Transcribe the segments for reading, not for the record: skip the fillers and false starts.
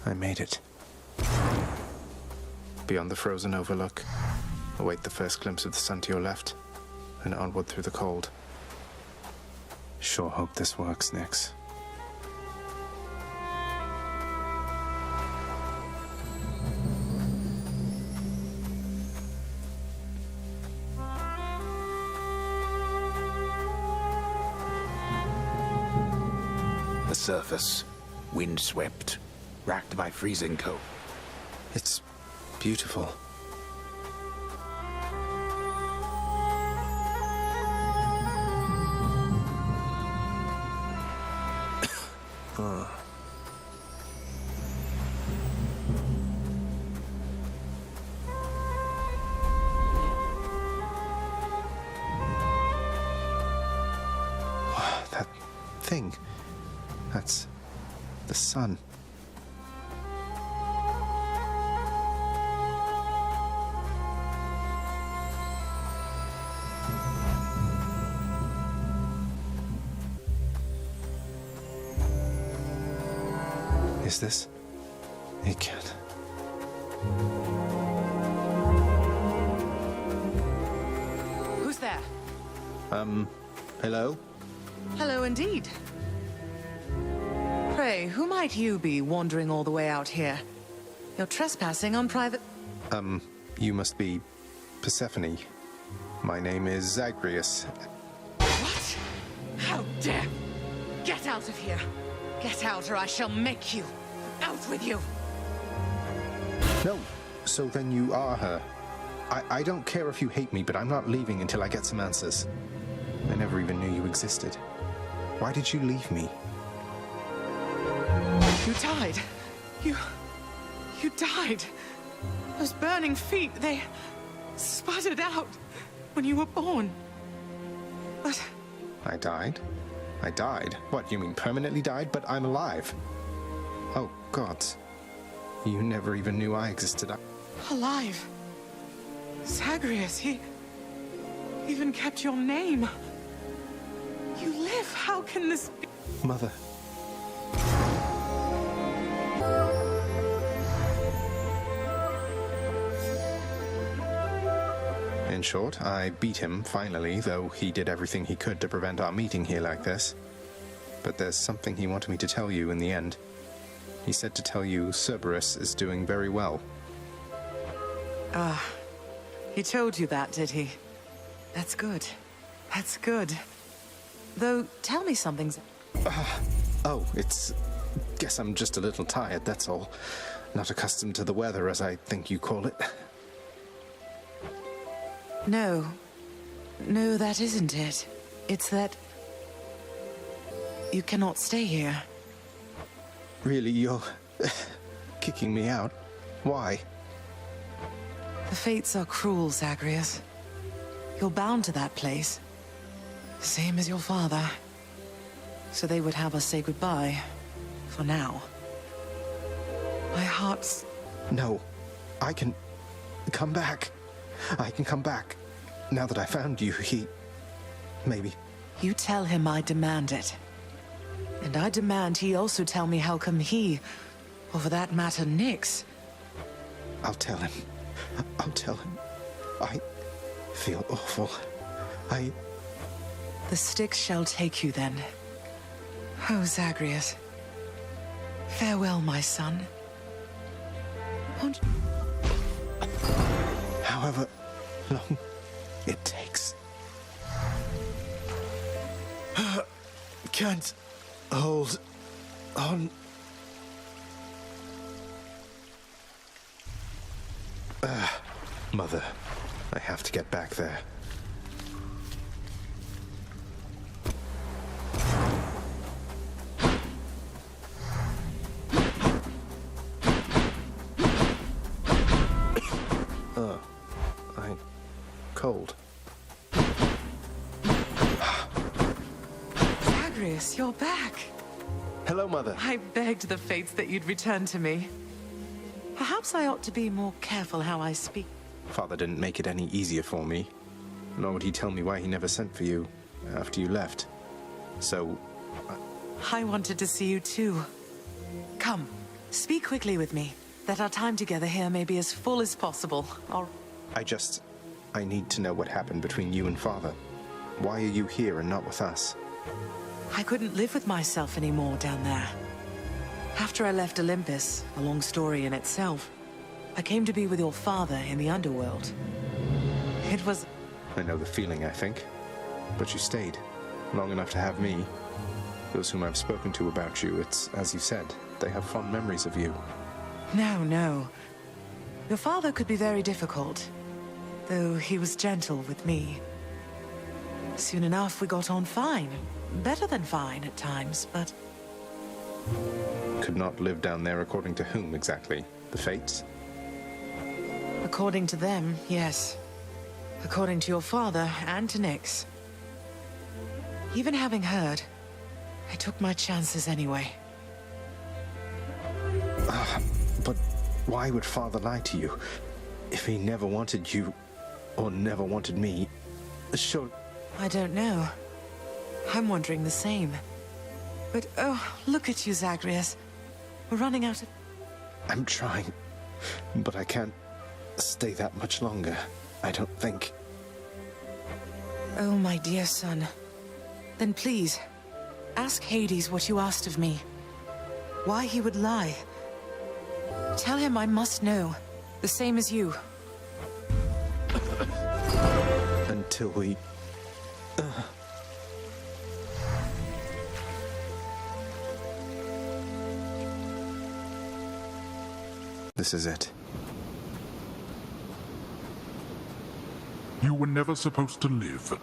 I made it. Beyond the frozen overlook, await the first glimpse of the sun to your left, and onward through the cold. Sure hope this works, Nyx. The surface, windswept, racked by freezing cold. It's beautiful. That thing. That's the sun. Is this? It can't. Who's there? Hello? Hello indeed. Pray, who might you be wandering all the way out here? You're trespassing on private... You must be Persephone. My name is Zagreus. What? How dare! Get out of here! Get out or I shall make you! Out with you! No, so then you are her. I don't care if you hate me, but I'm not leaving until I get some answers. I never even knew you existed. Why did you leave me? You died. You died. Those burning feet, they sputtered out when you were born. But... I died? I died? What, you mean permanently died? But I'm alive. Oh, gods. You never even knew I existed. alive. Zagreus, he even kept your name. You live. How can this be? Mother. In short, I beat him, finally, though he did everything he could to prevent our meeting here like this. But there's something he wanted me to tell you in the end. He said to tell you Cerberus is doing very well. Ah, he told you that, did he? That's good. That's good. Though, tell me something. Oh, guess I'm just a little tired, that's all. Not accustomed to the weather, as I think you call it. No. No, that isn't it. It's that... you cannot stay here. Really, you're kicking me out? Why? The fates are cruel, Zagreus. You're bound to that place. Same as your father. So they would have us say goodbye. For now. My heart's... No. I can come back. I can come back. Now that I found you, maybe. You tell him I demand it. And I demand he also tell me how come he, or for that matter, Nyx. I'll tell him. I'll tell him. I feel awful. The Styx shall take you then. Oh, Zagreus. Farewell, my son. Won't... However long it takes. Can't hold on. Mother, I have to get back there. I'm cold. Zagreus, you're back. Hello, Mother. I begged the fates that you'd return to me. Perhaps I ought to be more careful how I speak. Father didn't make it any easier for me. Nor would he tell me why he never sent for you after you left. So... I wanted to see you too. Come, Speak quickly with me, that our time together here may be as full as possible. I need to know what happened between you and Father. Why are you here and not with us? I couldn't live with myself anymore down there. After I left Olympus, a long story in itself, I came to be with your father in the underworld. It was... I know the feeling, I think. But you stayed, long enough to have me. Those whom I've spoken to about you, it's as you said, they have fond memories of you. No. Your father could be very difficult, though he was gentle with me. Soon enough, we got on fine. Better than fine at times, but... Could not live down there according to whom exactly? The Fates? According to them, yes. According to your father and to Nyx. Even having heard, I took my chances anyway. But why would Father lie to you? If he never wanted you, or never wanted me, sure... I don't know. I'm wondering the same. But, oh, look at you, Zagreus. We're running out of... I'm trying, but I can't stay that much longer, I don't think. Oh, my dear son. Then please, ask Hades what you asked of me. Why he would lie. Tell him I must know, the same as you. Until we... This is it. You were never supposed to live.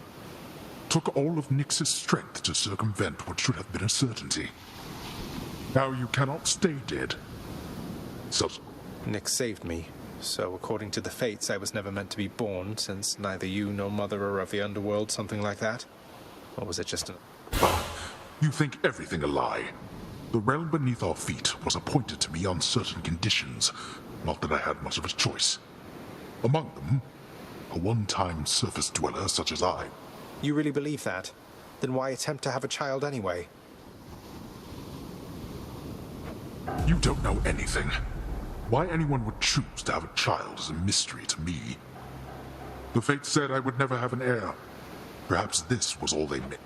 Took all of Nyx's strength to circumvent what should have been a certainty. Now you cannot stay dead. So... Nyx saved me, so according to the Fates I was never meant to be born, since neither you nor Mother are of the underworld, something like that? Or was it just an... You think everything a lie. The realm beneath our feet was appointed to me on certain conditions, not that I had much of a choice. Among them, a one-time surface dweller such as I. You really believe that? Then why attempt to have a child anyway? You don't know anything. Why anyone would choose to have a child is a mystery to me. The Fates said I would never have an heir. Perhaps this was all they meant.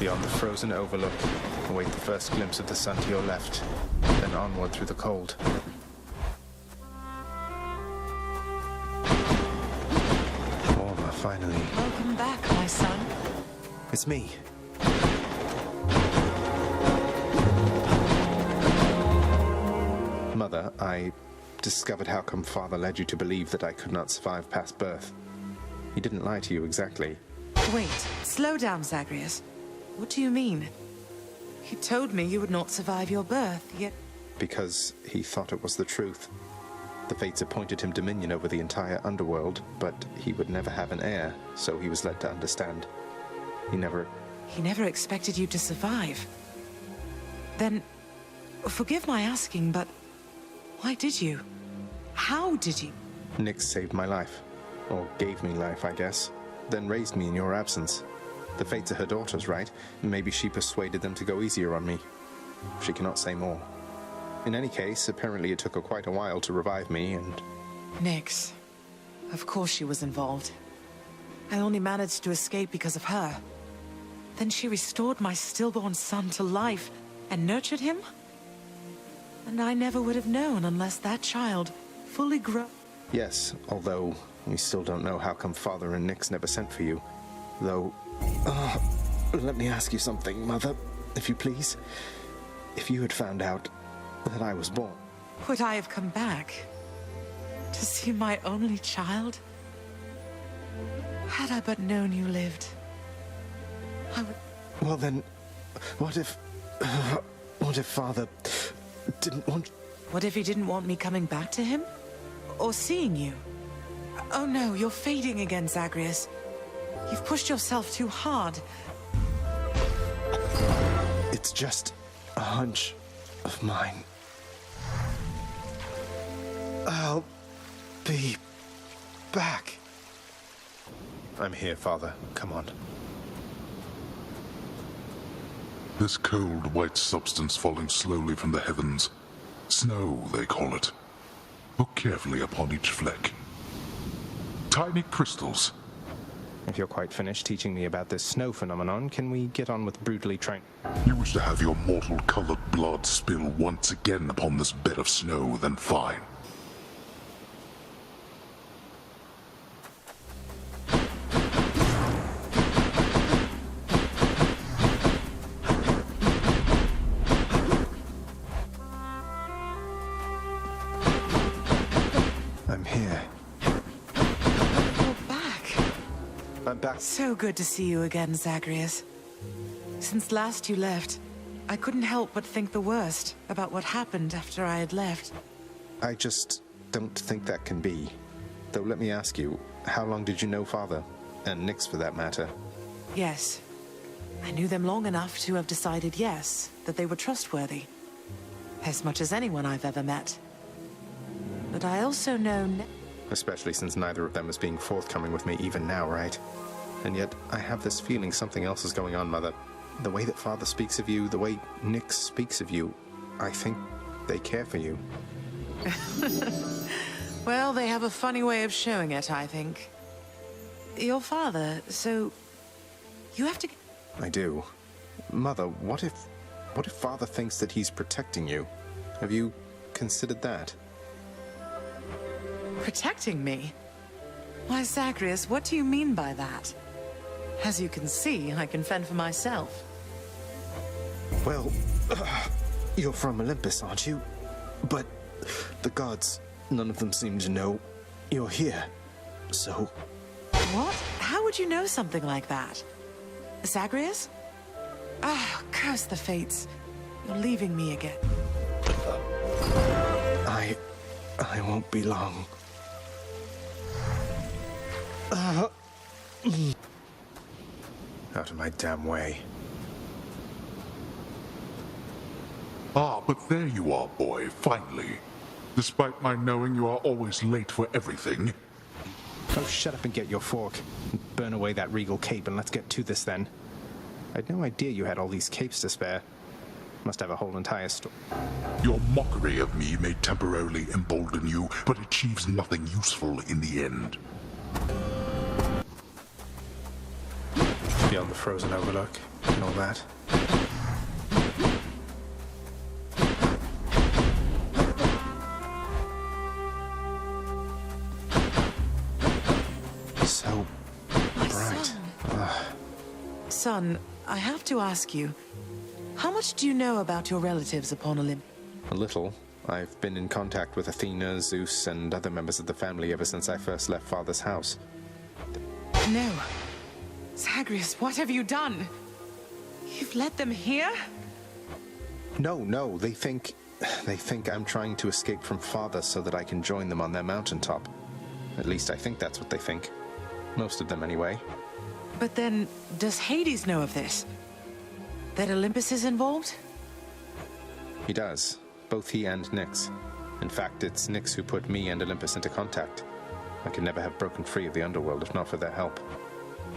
Beyond the frozen overlook, await the first glimpse of the sun to your left, then onward through the cold. Warmer, finally. Welcome back, my son. It's me. Mother, I discovered how come Father led you to believe that I could not survive past birth. He didn't lie to you exactly. Wait, slow down, Zagreus. What do you mean? He told me you would not survive your birth, yet... Because he thought it was the truth. The Fates appointed him dominion over the entire underworld, but he would never have an heir, so he was led to understand. He never expected you to survive. Then, forgive my asking, but why did you? How did you? Nyx saved my life. Or gave me life, I guess. Then raised me in your absence. The Fates are her daughters, right? Maybe she persuaded them to go easier on me. She cannot say more. In any case, apparently it took her quite a while to revive me, and... Nyx. Of course she was involved. I only managed to escape because of her. Then she restored my stillborn son to life and nurtured him? And I never would have known unless that child fully grew... Yes, although we still don't know how come Father and Nyx never sent for you. Though... let me ask you something, Mother, if you please. If you had found out that I was born... Would I have come back? To see my only child? Had I but known you lived, I would... Well then, what if Father didn't want... What if he didn't want me coming back to him? Or seeing you? Oh no, you're fading again, Zagreus. You've pushed yourself too hard. It's just a hunch of mine. I'll be back. I'm here, Father. Come on. This cold, white substance falling slowly from the heavens. Snow, they call it. Look carefully upon each fleck. Tiny crystals. If you're quite finished teaching me about this snow phenomenon, can we get on with brutally trying... You wish to have your mortal-colored blood spill once again upon this bed of snow, then fine. I'm here. You're back. I'm back. So good to see you again, Zagreus. Since last you left, I couldn't help but think the worst about what happened after I had left. I just don't think that can be. Though let me ask you, how long did you know Father? And Nyx for that matter. Yes. I knew them long enough to have decided yes, that they were trustworthy. As much as anyone I've ever met. But I also know... Especially since neither of them is being forthcoming with me even now, right? And yet, I have this feeling something else is going on, Mother. The way that Father speaks of you, the way Nyx speaks of you, I think they care for you. Well, they have a funny way of showing it, I think. Your father, so... You have to... I do. Mother, what if Father thinks that he's protecting you? Have you considered that? Protecting me? Why, Zagreus, what do you mean by that? As you can see, I can fend for myself. Well, you're from Olympus, aren't you? But the gods, none of them seem to know you're here. So... What? How would you know something like that? Zagreus? Ah, curse the fates. You're leaving me again. I won't be long. Out of my damn way. Ah, but there you are, boy, finally. Despite my knowing you are always late for everything. Oh, shut up and get your fork. Burn away that regal cape and let's get to this then. I'd no idea you had all these capes to spare. Must have a whole entire store. Your mockery of me may temporarily embolden you, but achieves nothing useful in the end. Beyond the frozen overlook and all that. So bright. Son, I have to ask you, how much do you know about your relatives upon Olympus? A little. I've been in contact with Athena, Zeus, and other members of the family ever since I first left Father's house. No. Zagreus, what have you done? You've let them here? No, they think I'm trying to escape from Father so that I can join them on their mountaintop. At least I think that's what they think. Most of them, anyway. But then, does Hades know of this? That Olympus is involved? He does. Both he and Nyx. In fact, it's Nyx who put me and Olympus into contact. I could never have broken free of the underworld if not for their help.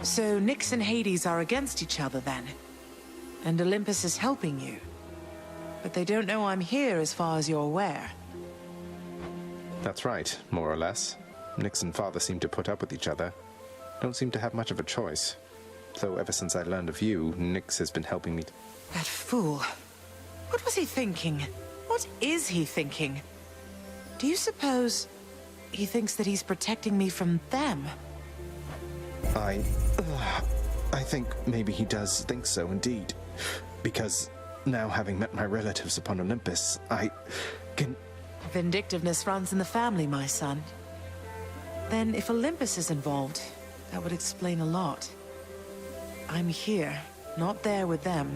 So Nyx and Hades are against each other then? And Olympus is helping you? But they don't know I'm here as far as you're aware. That's right, more or less. Nyx and Father seem to put up with each other. Don't seem to have much of a choice. Though ever since I learned of you, Nyx has been helping me. That fool. What was he thinking? What is he thinking? Do you suppose he thinks that he's protecting me from them? I think maybe he does think so indeed. Because now having met my relatives upon Olympus, I can... Vindictiveness runs in the family, my son. Then if Olympus is involved, that would explain a lot. I'm here, not there with them.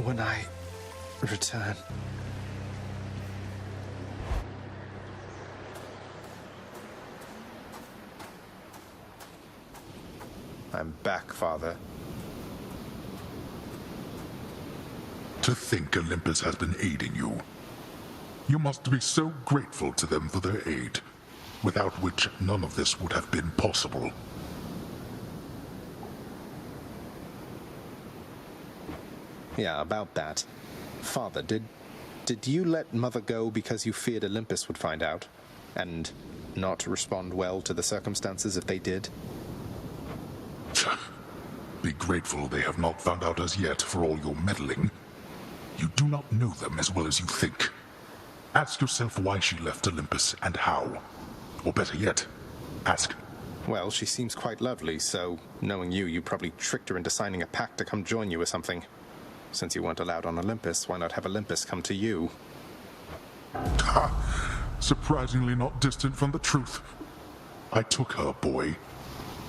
When I return... I'm back, Father. To think Olympus has been aiding you. You must be so grateful to them for their aid. without which none of this would have been possible. Yeah, about that. Father, did you let Mother go because you feared Olympus would find out? And not respond well to the circumstances if they did? Be grateful they have not found out as yet for all your meddling. You do not know them as well as you think. Ask yourself why she left Olympus and how. Or better yet, ask. Well, she seems quite lovely, so knowing you probably tricked her into signing a pact to come join you or something. Since you weren't allowed on Olympus, why not have Olympus come to you? Ha! Surprisingly not distant from the truth. I took her, boy.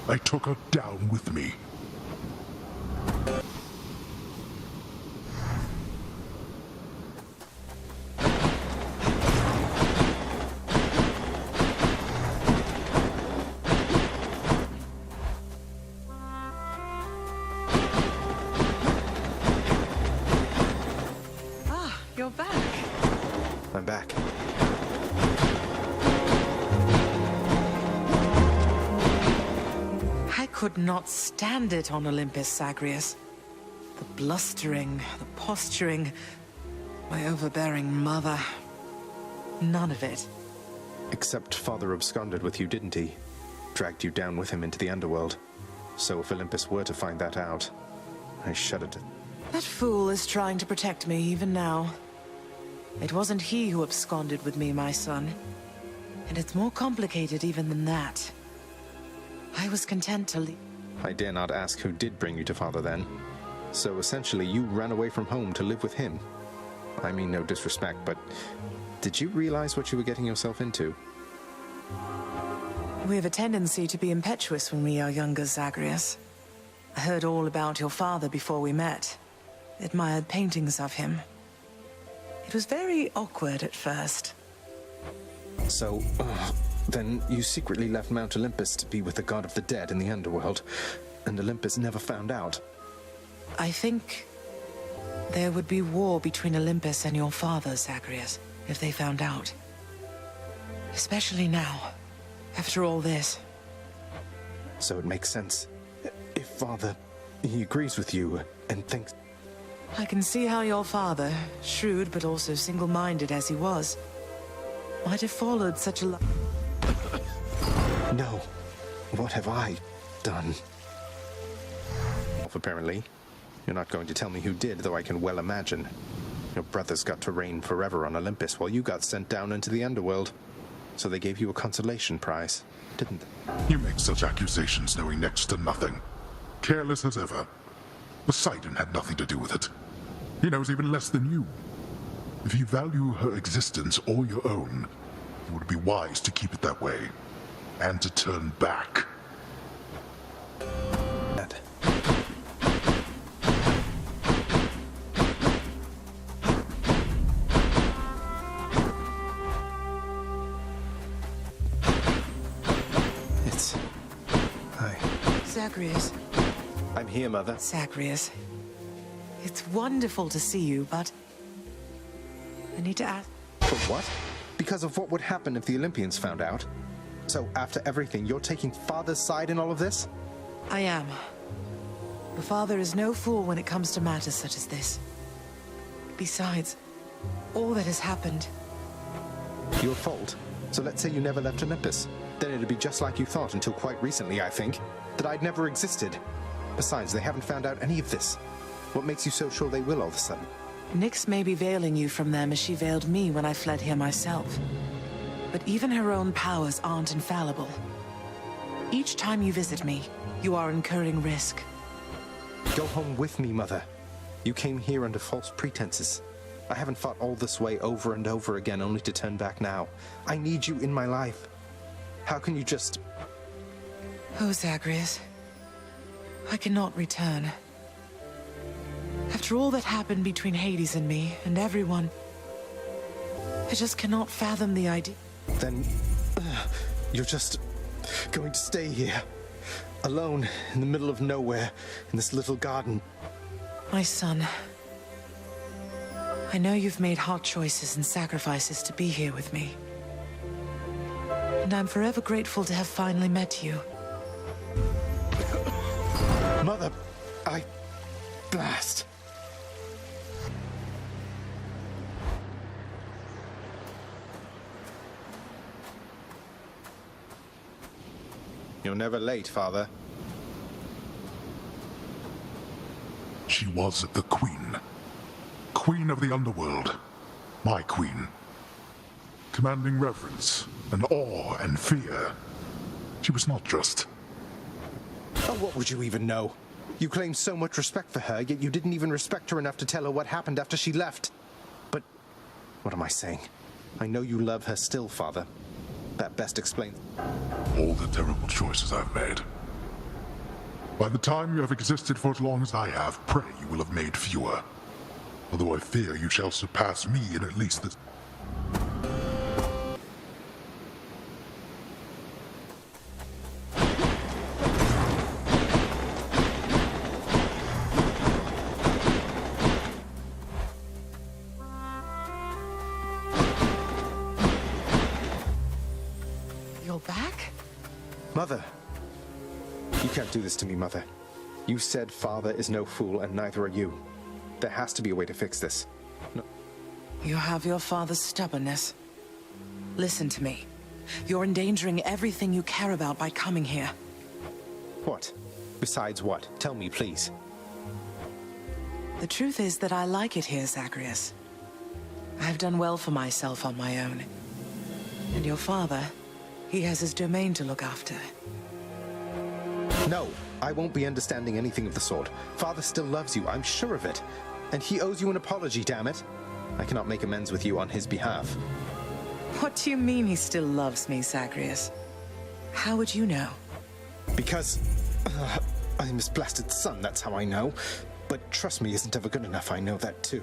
I took her down with me. You're back. I'm back. I could not stand it on Olympus, Zagreus. The blustering, the posturing, my overbearing mother. None of it. Except Father absconded with you, didn't he? Dragged you down with him into the underworld. So if Olympus were to find that out, I shudder to... That fool is trying to protect me even now. It wasn't he who absconded with me, my son. And it's more complicated even than that. I was content to leave. I dare not ask who did bring you to Father then. So essentially you ran away from home to live with him. I mean no disrespect, but did you realize what you were getting yourself into? We have a tendency to be impetuous when we are younger, Zagreus. I heard all about your father before we met. Admired paintings of him. It was very awkward at first. So, then you secretly left Mount Olympus to be with the god of the dead in the underworld, and Olympus never found out. I think there would be war between Olympus and your father, Zagreus, if they found out. Especially now, after all this. So it makes sense. If Father, he agrees with you and thinks... I can see how your father, shrewd but also single-minded as he was, might have followed such a... No. What have I done? Apparently. You're not going to tell me who did, though I can well imagine. Your brothers got to reign forever on Olympus while you got sent down into the underworld. So they gave you a consolation prize, didn't they? You make such accusations knowing next to nothing. Careless as ever. Poseidon had nothing to do with it. He knows even less than you. If you value her existence or your own, it would be wise to keep it that way. And to turn back. It's... Hi. Zagreus. I'm here, Mother. Zagreus. It's wonderful to see you, but... I need to ask... For what? Because of what would happen if the Olympians found out? So after everything, you're taking Father's side in all of this? I am. The father is no fool when it comes to matters such as this. Besides, all that has happened... Your fault. So let's say you never left Olympus. Then it'd be just like you thought until quite recently, I think. That I'd never existed. Besides, they haven't found out any of this. What makes you so sure they will all of a sudden? Nyx may be veiling you from them as she veiled me when I fled here myself. But even her own powers aren't infallible. Each time you visit me, you are incurring risk. Go home with me, Mother. You came here under false pretenses. I haven't fought all this way over and over again only to turn back now. I need you in my life. How can you just... Oh, Zagreus. I cannot return. After all that happened between Hades and me, and everyone... I just cannot fathom the idea. Then... you're just... going to stay here. Alone, in the middle of nowhere, in this little garden. My son... I know you've made hard choices and sacrifices to be here with me. And I'm forever grateful to have finally met you. Mother, Blast. You're never late, Father. She was the Queen. Queen of the Underworld. My Queen. Commanding reverence, and awe, and fear. She was not just... Oh, what would you even know? You claim so much respect for her, yet you didn't even respect her enough to tell her what happened after she left. But... what am I saying? I know you love her still, Father. That best explains... all the terrible choices I've made. By the time you have existed for as long as I have, pray you will have made fewer. Although I fear you shall surpass me in at least the... You're back? Mother! You can't do this to me, Mother. You said Father is no fool, and neither are you. There has to be a way to fix this. No. You have your father's stubbornness. Listen to me. You're endangering everything you care about by coming here. What? Besides what? Tell me, please. The truth is that I like it here, Zagreus. I've done well for myself on my own. And your father, he has his domain to look after. No, I won't be understanding anything of the sort. Father still loves you, I'm sure of it. And he owes you an apology, damn it. I cannot make amends with you on his behalf. What do you mean he still loves me, Zagreus? How would you know? Because... I'm his blasted son, that's how I know. But trust me isn't ever good enough, I know that too.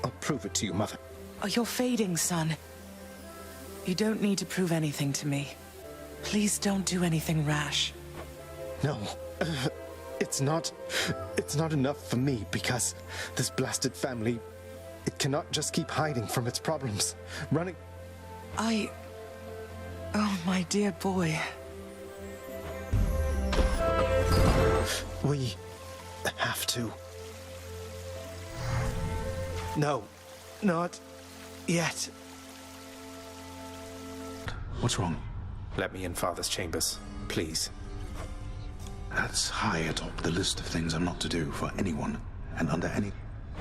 I'll prove it to you, Mother. Oh, you're fading, son. You don't need to prove anything to me. Please don't do anything rash. No, it's not enough for me because this blasted family, it cannot just keep hiding from its problems. Running... Oh, my dear boy. We have to. No, not yet. What's wrong? Let me in Father's chambers, please. That's high atop the list of things I'm not to do for anyone, and under any...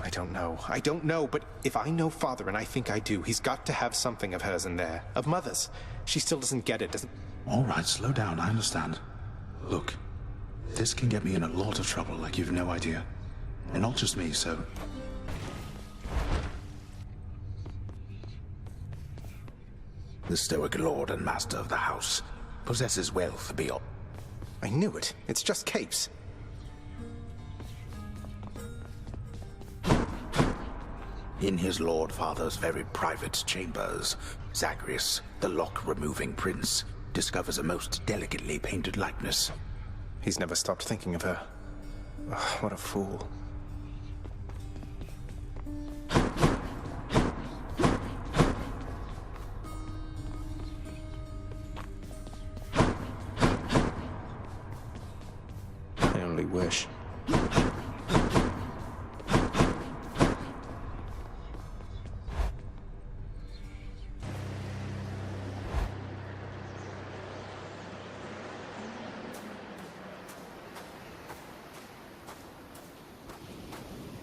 I don't know, but if I know Father, and I think I do, he's got to have something of hers in there. Of Mother's. She still doesn't get it, doesn't... All right, slow down, I understand. Look, this can get me in a lot of trouble like you've no idea. And not just me, so... The stoic lord and master of the house possesses wealth beyond... I knew it. It's just capes. In his Lord Father's very private chambers, Zagreus, the lock-removing prince, discovers a most delicately painted likeness. He's never stopped thinking of her. Ugh, what a fool. I only wish.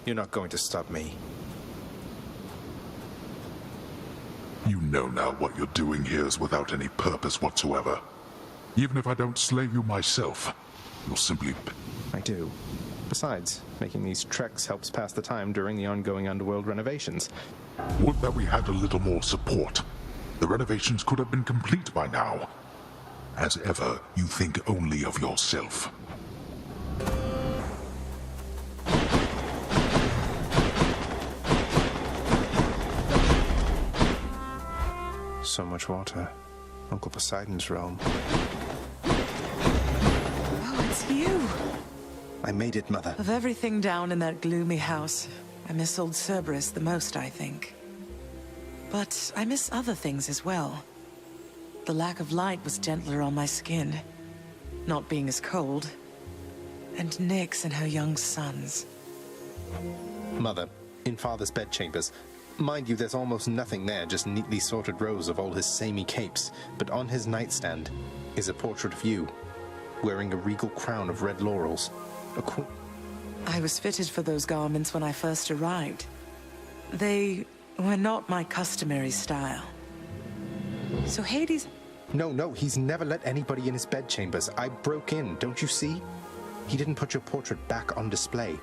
You're not going to stop me. You know now what you're doing here is without any purpose whatsoever. Even if I don't slay you myself, you'll simply... I do. Besides, making these treks helps pass the time during the ongoing underworld renovations. Would that we had a little more support. The renovations could have been complete by now. As ever, you think only of yourself. So much water. Uncle Poseidon's realm. Oh, it's you! I made it, Mother. Of everything down in that gloomy house, I miss old Cerberus the most, I think. But I miss other things as well. the lack of light was gentler on my skin, not being as cold. And Nyx and her young sons. Mother, in Father's bedchambers. Mind you, there's almost nothing there, just neatly sorted rows of all his samey capes. But on his nightstand is a portrait of you, wearing a regal crown of red laurels. A queen. I was fitted for those garments when I first arrived. They were not my customary style. So Hades... No, he's never let anybody in his bedchambers. I broke in, don't you see? He didn't put your portrait back on display.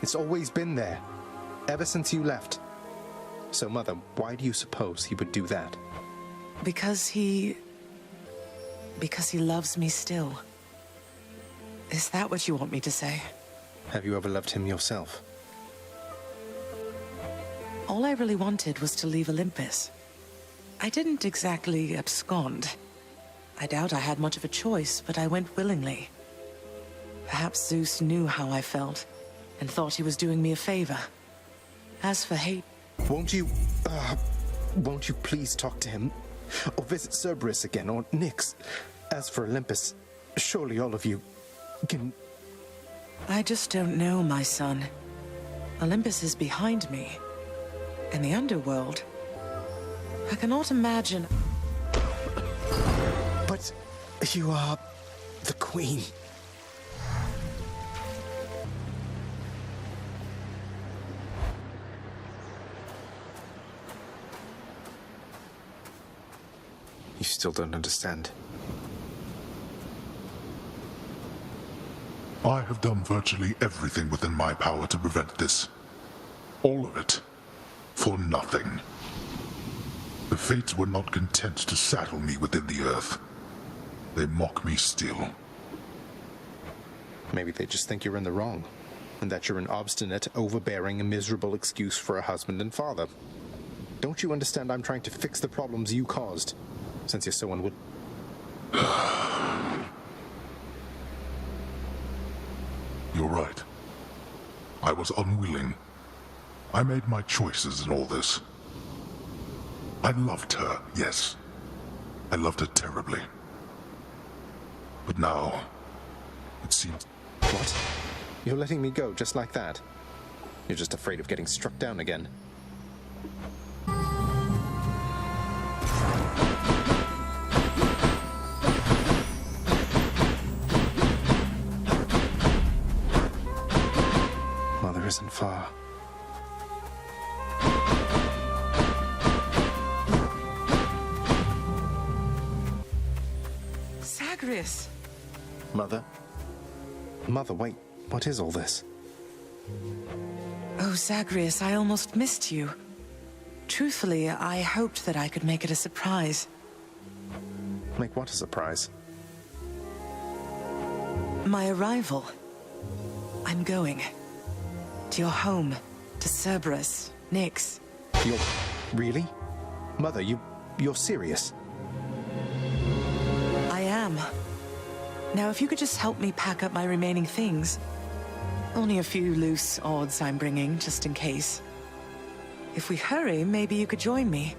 It's always been there, ever since you left. So, Mother, why do you suppose he would do that? Because he loves me still. Is that what you want me to say? Have you ever loved him yourself? All I really wanted was to leave Olympus. I didn't exactly abscond. I doubt I had much of a choice, but I went willingly. Perhaps Zeus knew how I felt, and thought he was doing me a favor. As for hate... Won't you please talk to him? Or visit Cerberus again, or Nyx? As for Olympus, surely all of you can... I just don't know, my son. Olympus is behind me. In the underworld. I cannot imagine... But you are the queen. You still don't understand. I have done virtually everything within my power to prevent this. All of it. For nothing. The Fates were not content to saddle me within the earth. They mock me still. Maybe they just think you're in the wrong, and that you're an obstinate, overbearing, and miserable excuse for a husband and father. Don't you understand I'm trying to fix the problems you caused, since you're so unwood... You're right. I was unwilling. I made my choices in all this. I loved her, yes. I loved her terribly. But now, it seems... What? You're letting me go just like that? You're just afraid of getting struck down again. Mother isn't far. Zagreus! Mother? Mother, wait. What is all this? Oh, Zagreus, I almost missed you. Truthfully, I hoped that I could make it a surprise. Make what a surprise? My arrival. I'm going. To your home. To Cerberus. Nyx. You're... really? Mother, you're serious? I am. Now, if you could just help me pack up my remaining things. Only a few loose odds I'm bringing, just in case. If we hurry, maybe you could join me.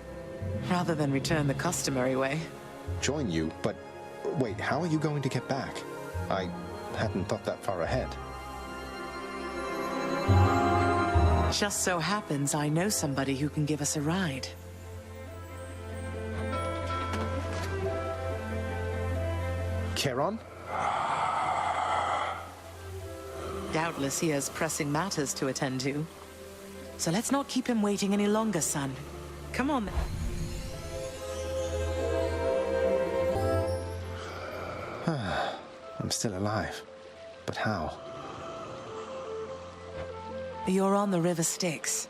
Rather than return the customary way. Join you? But... wait, how are you going to get back? I hadn't thought that far ahead. Just so happens I know somebody who can give us a ride. Charon? Doubtless he has pressing matters to attend to. So let's not keep him waiting any longer, son. Come on. I'm still alive. But how? You're on the River Styx.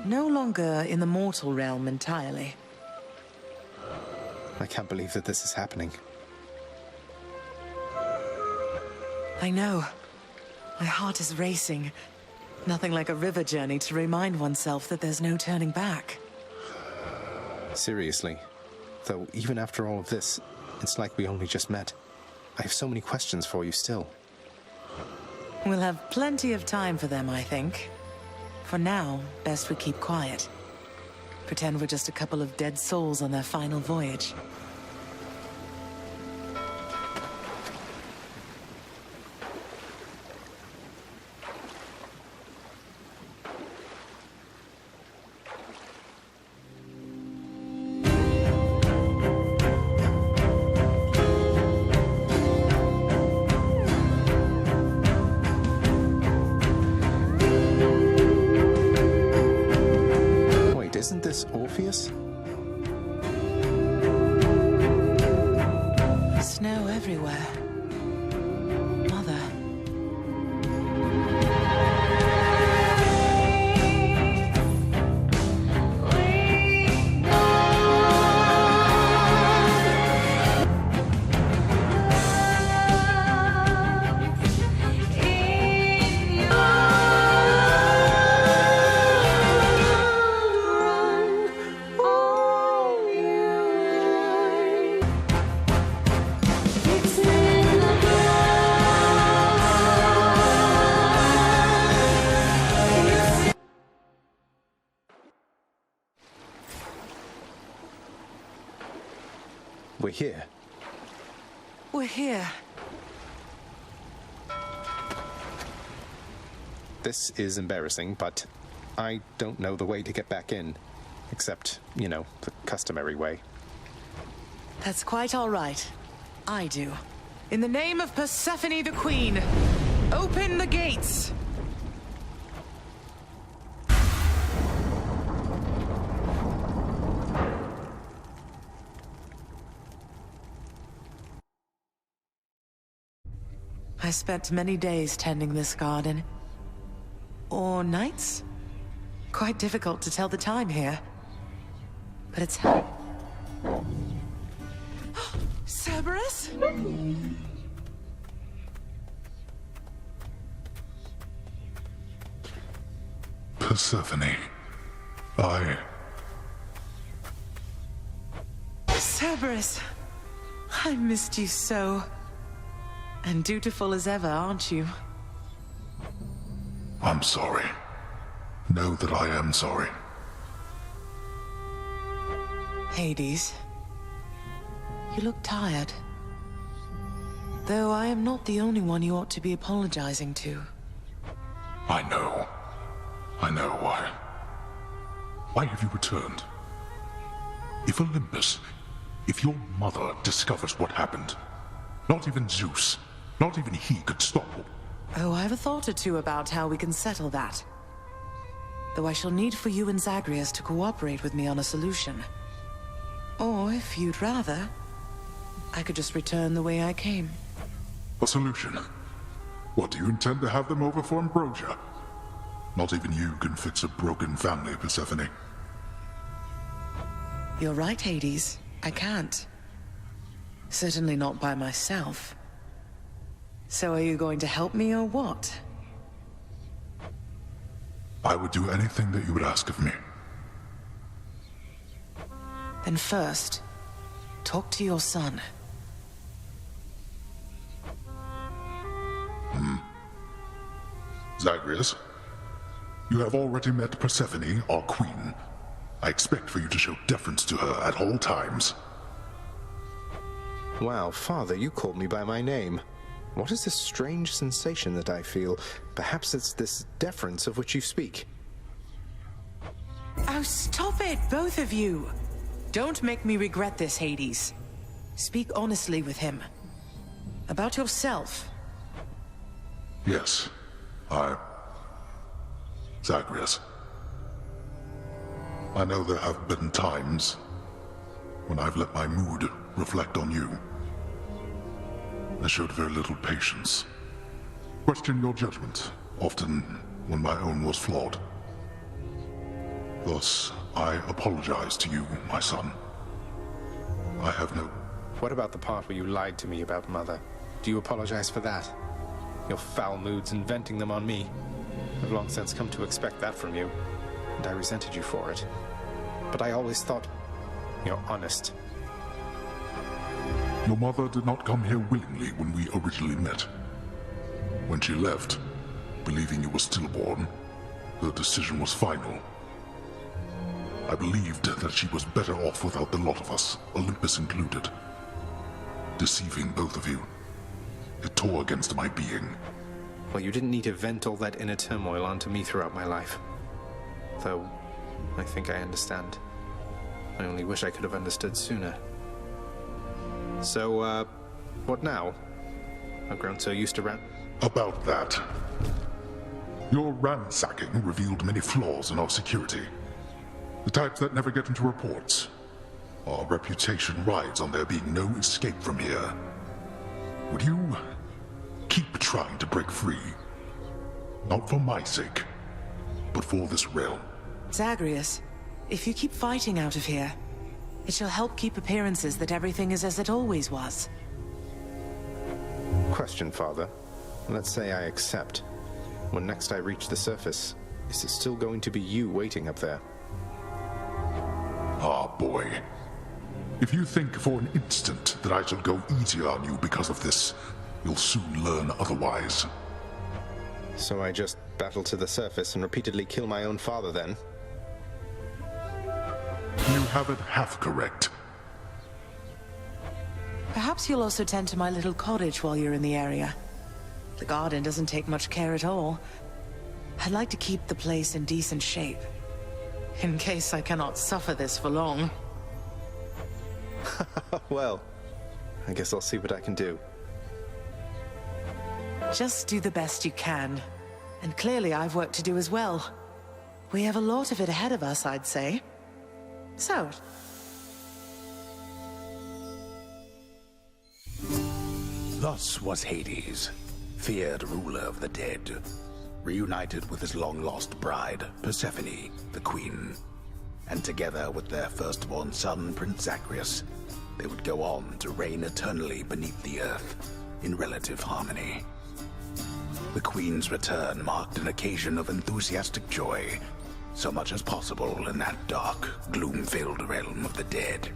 No longer in the mortal realm entirely. I can't believe that this is happening. I know. My heart is racing. Nothing like a river journey to remind oneself that there's no turning back. Seriously. Though, even after all of this, it's like we only just met. I have so many questions for you still. We'll have plenty of time for them, I think. For now, best we keep quiet. Pretend we're just a couple of dead souls on their final voyage. this Orpheus? Snow everywhere. Mother. We're here. We're here. This is embarrassing, but I don't know the way to get back in. Except, you know, the customary way. That's quite all right. I do. In the name of Persephone the Queen, open the gates! I spent many days tending this garden. Or nights? Quite difficult to tell the time here. But it's... Cerberus? Persephone. Cerberus! I missed you so. And dutiful as ever, aren't you? I'm sorry. Know that I am sorry. Hades. You look tired. Though I am not the only one you ought to be apologizing to. I know. I know why. Why have you returned? If Olympus, if your mother discovers what happened, not even Zeus, not even he could stop it. Oh, I have a thought or two about how we can settle that. Though I shall need for you and Zagreus to cooperate with me on a solution. Or, if you'd rather, I could just return the way I came. A solution? What, do you intend to have them over for ambrosia? Not even you can fix a broken family, Persephone. You're right, Hades. I can't. Certainly not by myself. So are you going to help me or what? I would do anything that you would ask of me. Then first, talk to your son. Zagreus, you have already met Persephone, our queen. I expect for you to show deference to her at all times. Wow, Father, you called me by my name. What is this strange sensation that I feel? Perhaps it's this deference of which you speak. Oh, stop it, both of you! Don't make me regret this, Hades. Speak honestly with him. About yourself. Yes, Zagreus. I know there have been times when I've let my mood reflect on you. I showed very little patience. Questioned your judgment, often when my own was flawed. Thus, I apologize to you, my son. I have no... What about the part where you lied to me about Mother? Do you apologize for that? Your foul moods and venting them on me. I've long since come to expect that from you, and I resented you for it. But I always thought you're honest. Your mother did not come here willingly when we originally met. When she left, believing you were stillborn, her decision was final. I believed that she was better off without the lot of us, Olympus included. Deceiving both of you. It tore against my being. Well, you didn't need to vent all that inner turmoil onto me throughout my life. Though, I think I understand. I only wish I could have understood sooner. So, what now? I've grown so used to About that. Your ransacking revealed many flaws in our security. The types that never get into reports. Our reputation rides on there being no escape from here. Would you keep trying to break free? Not for my sake, but for this realm. Zagreus, if you keep fighting out of here, it shall help keep appearances that everything is as it always was. Question, Father. Let's say I accept. When next I reach the surface, is it still going to be you waiting up there? Ah, boy. If you think for an instant that I shall go easier on you because of this, you'll soon learn otherwise. So I just battle to the surface and repeatedly kill my own father then? You have it half correct. Perhaps you'll also tend to my little cottage while you're in the area. The garden doesn't take much care at all. I'd like to keep the place in decent shape, in case I cannot suffer this for long. Well, I guess I'll see what I can do. Just do the best you can. And clearly I've work to do as well. We have a lot of it ahead of us, I'd say. So... Thus was Hades, feared ruler of the dead, reunited with his long-lost bride, Persephone, the queen. And together with their firstborn son, Prince Zagreus, they would go on to reign eternally beneath the earth, in relative harmony. The queen's return marked an occasion of enthusiastic joy, so much as possible in that dark, gloom-filled realm of the dead.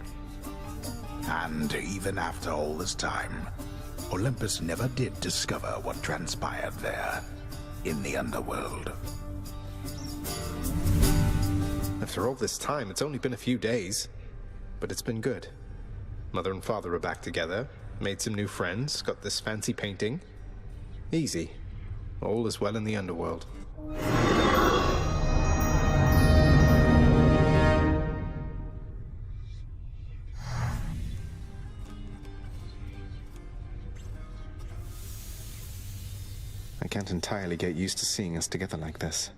And even after all this time, Olympus never did discover what transpired there, in the underworld. After all this time, it's only been a few days. But it's been good. Mother and father are back together, made some new friends, got this fancy painting. Easy. All is well in the underworld. I can't entirely get used to seeing us together like this.